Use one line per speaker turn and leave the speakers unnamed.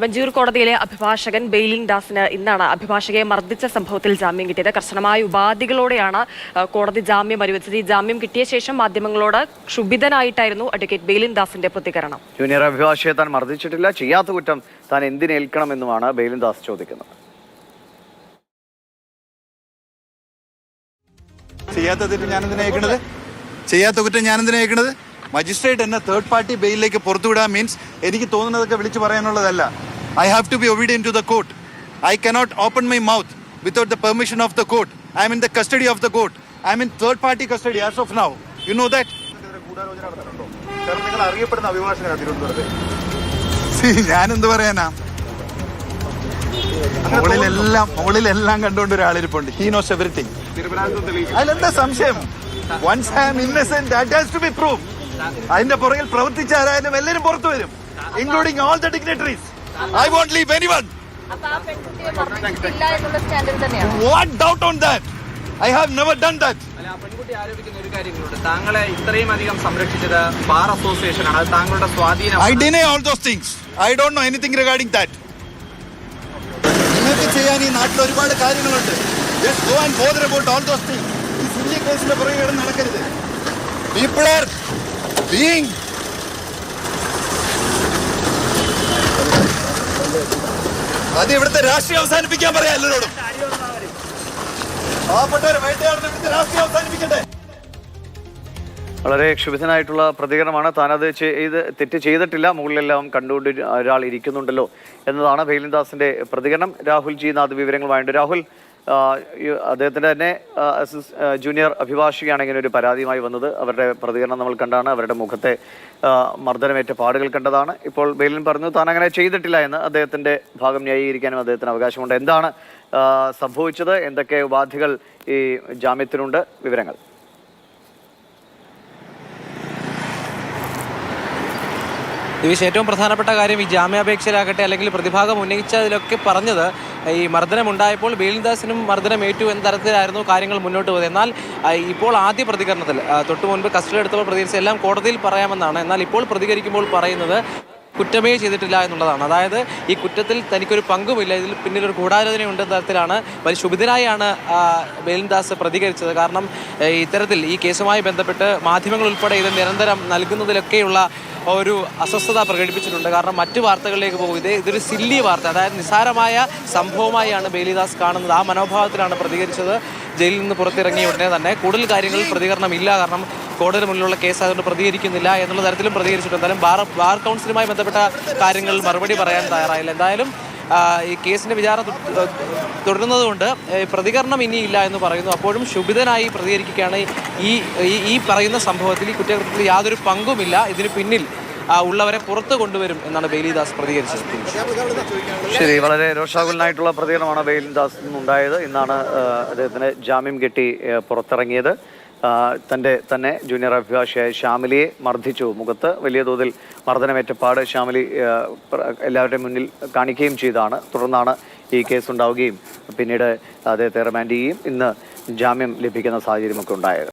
വഞ്ചിയൂർ കോടതിയിലെ അഭിഭാഷകൻ ബെയിലിൻ ദാസിന് ഇന്നാണ് അഭിഭാഷകയെ മർദ്ദിച്ച സംഭവത്തിൽ ജാമ്യം കിട്ടിയത്. കർശനമായ ഉപാധികളോടെയാണ് കോടതി ജാമ്യം അനുവദിച്ചത്. ഈ ജാമ്യം കിട്ടിയ ശേഷം മാധ്യമങ്ങളോട് ക്ഷുഭിതനായിട്ടായിരുന്നു അഡ്വക്കേറ്റ് ബെയിലിൻ ദാസിന്റെ പ്രതികരണം.
ജൂനിയർ അഭിഭാഷകയെ താൻ മർദ്ദിച്ചിട്ടില്ല, ചെയ്യാത്ത കുറ്റം താൻ എന്തിനേൽക്കണമെന്നുമാണ് ബെയിലിൻ ദാസ് ചോദിക്കുന്നത്.
ചെയ്യാത്ത കുറ്റം ഞാൻ എന്തിനാ ഏൽക്കണത്? മജിസ്ട്രേറ്റ് എന്നെ തേർഡ് പാർട്ടി ബെയിലിലേക്ക് പുറത്തുവിടാൻ മീൻസ് എനിക്ക് തോന്നുന്നതൊക്കെ വിളിച്ചു പറയാനുള്ളതല്ല. I have to be obedient to the court. I cannot open my mouth without the permission of the court. I'm in the custody of the court. I'm in third party custody as of now. You know that. നിങ്ങൾ അറിയപ്പെടുന്ന അഭിഭാഷകനാണ് തിരുവനന്തപുരത്ത്. ഞാൻ എന്ത് പറയാനാ? മുകളിലെല്ലാം കണ്ടുകൊണ്ട് ഒരാളിരിപ്പുണ്ട്. He knows everything. അതിലെന്താ സംശയം? Once I am innocent, that has to be proved. അതിന്റെ പുറകിൽ പ്രവർത്തിച്ച ആരായാലും എല്ലാവരും പുറത്തു വരും, including all the dignitaries. I won't leave anyone. What doubt on that? I have never done that.
പെൺകുട്ടി ആരോപിക്കുന്ന ഒരു കാര്യങ്ങളുണ്ട്. താങ്കളെ ഇത്രയും അധികം സംരക്ഷിച്ചത് ബാർ അസോസിയേഷൻ ആണ്. അത് താങ്കളുടെ സ്വാധീനം.
I deny all those things. I don't know anything regarding that. നിങ്ങൾക്ക് ചെയ്യാൻ ഈ നാട്ടിൽ ഒരുപാട് കാര്യങ്ങളുണ്ട്. Just go and bother about all those things. ഈ സില്ലി കേസിന്റെ പുറകെ നടക്കരുത്. People are being അത് ഇവിടുത്തെ രാഷ്ട്രീയം അവസാനിപ്പിക്കാൻ പറയാം എല്ലാവരോടും. പാവപ്പെട്ടവരെ വേട്ടയാടുന്ന ഇവിടുത്തെ രാഷ്ട്രീയം അവസാനിപ്പിക്കട്ടെ.
വളരെ ക്ഷുഭിതനായിട്ടുള്ള പ്രതികരണമാണ്. താനത് തെറ്റ് ചെയ്തിട്ടില്ല, മുകളിലെല്ലാം കണ്ടുകൊണ്ട് ഒരാൾ ഇരിക്കുന്നുണ്ടല്ലോ എന്നതാണ് ബെയിലിൻ ദാസിന്റെ പ്രതികരണം. രാഹുൽ ജി നാഥ് വിവരങ്ങളുമായുണ്ട്. രാഹുൽ, അദ്ദേഹത്തിൻ്റെ തന്നെ ജൂനിയർ അഭിഭാഷകയാണ് ഇങ്ങനെ ഒരു പരാതിയുമായി വന്നത്. അവരുടെ പ്രതികരണം നമ്മൾ കണ്ടാണ്. അവരുടെ മുഖത്തെ മർദ്ദനമേറ്റ പാടുകൾ കണ്ടതാണ്. ഇപ്പോൾ ബെയിലിൻ പറഞ്ഞു താൻ അങ്ങനെ ചെയ്തിട്ടില്ല എന്ന്. അദ്ദേഹത്തിൻ്റെ ഭാഗം ന്യായീകരിക്കാനും അദ്ദേഹത്തിന് അവകാശമുണ്ട്. എന്താണ് സംഭവിച്ചത്? എന്തൊക്കെ ഉപാധികൾ ഈ ജാമ്യത്തിനുണ്ട്? വിവരങ്ങൾ.
ദിവിഷ്, ഏറ്റവും പ്രധാനപ്പെട്ട കാര്യം ഈ ജാമ്യാപേക്ഷയിലാകട്ടെ അല്ലെങ്കിൽ പ്രതിഭാഗം ഉന്നയിച്ചതിലൊക്കെ പറഞ്ഞത് ഈ മർദ്ദനമുണ്ടായപ്പോൾ ബെയിലിൻ ദാസിനും മർദ്ദനമേറ്റു എന്ന തരത്തിലായിരുന്നു കാര്യങ്ങൾ മുന്നോട്ട് പോയത്. എന്നാൽ ഇപ്പോൾ ആദ്യ പ്രതികരണത്തിൽ തൊട്ടു മുൻപ് കസ്റ്റഡി എടുത്തപ്പോൾ പ്രതികരിച്ച എല്ലാം കോടതിയിൽ പറയാമെന്നാണ്. എന്നാൽ ഇപ്പോൾ പ്രതികരിക്കുമ്പോൾ പറയുന്നത് കുറ്റമേ ചെയ്തിട്ടില്ല എന്നുള്ളതാണ്. അതായത് ഈ കുറ്റത്തിൽ തനിക്കൊരു പങ്കുമില്ല, ഇതിൽ പിന്നിലൊരു ഗൂഢാലോചനയുണ്ട് തരത്തിലാണ് വലിയ ക്ഷുഭിതനായാണ് ബെയിലിൻ ദാസ് പ്രതികരിച്ചത്. കാരണം ഇത്തരത്തിൽ ഈ കേസുമായി ബന്ധപ്പെട്ട് മാധ്യമങ്ങൾ ഉൾപ്പെടെ ഇത് നിരന്തരം നൽകുന്നതിലൊക്കെയുള്ള ഒരു അസ്വസ്ഥത പ്രകടിപ്പിച്ചിട്ടുണ്ട്. കാരണം മറ്റു വാർത്തകളിലേക്ക് പോകും. ഇതൊരു സില്ലി വാർത്ത, അതായത് നിസ്സാരമായ സംഭവമായാണ് ബെയിലിൻ ദാസ് കാണുന്നത്. ആ മനോഭാവത്തിലാണ് പ്രതികരിച്ചത്. ജയിലിൽ നിന്ന് പുറത്തിറങ്ങിയ ഉടനെ തന്നെ കൂടുതൽ കാര്യങ്ങളിൽ പ്രതികരണമില്ല, കാരണം കോടതിയുടെ മുന്നിലുള്ള കേസ് അതുകൊണ്ട് പ്രതികരിക്കുന്നില്ല എന്നുള്ള തരത്തിലും പ്രതികരിച്ചിട്ടുണ്ട്. എന്തായാലും ബാർ കൗൺസിലുമായി ബന്ധപ്പെട്ട കാര്യങ്ങൾ മറുപടി പറയാൻ തയ്യാറായില്ല. എന്തായാലും ഈ കേസിൻ്റെ വിചാരണ തുടരുന്നതുകൊണ്ട് പ്രതികരണം ഇനിയില്ല എന്ന് പറയുന്നു. അപ്പോഴും ക്ഷുഭിതനായി പ്രതികരിക്കുകയാണ്. ഈ പറയുന്ന സംഭവത്തിൽ, ഈ കുറ്റകൃത്യത്തിൽ യാതൊരു പങ്കുമില്ല, ഇതിന് പിന്നിൽ ഉള്ളവരെ പുറത്ത് കൊണ്ടുവരും എന്നാണ് ബെയിലിൻ ദാസ് പ്രതികരിച്ചത്.
ശരി, വളരെ രോഷാകുലനായിട്ടുള്ള പ്രതികരണമാണ് ബെയിലിൻ ദാസ് നിന്നുണ്ടായത്. ഇന്നാണ് അദ്ദേഹത്തിന് ജാമ്യം കിട്ടി പുറത്തിറങ്ങിയത്. തൻ്റെ തന്നെ ജൂനിയർ അഭിഭാഷകയായ ഷാമിലിയെ മർദ്ദിച്ചു. മുഖത്ത് വലിയ തോതിൽ മർദ്ദനമേറ്റപ്പാട് ഷാമിലി എല്ലാവരുടെയും മുന്നിൽ കാണിക്കുകയും ചെയ്താണ്. തുടർന്നാണ് ഈ കേസ് ഉണ്ടാവുകയും പിന്നീട് അദ്ദേഹത്തെ റിമാൻഡ് ചെയ്യുകയും ഇന്ന് ജാമ്യം ലഭിക്കുന്ന സാഹചര്യമൊക്കെ ഉണ്ടായത്.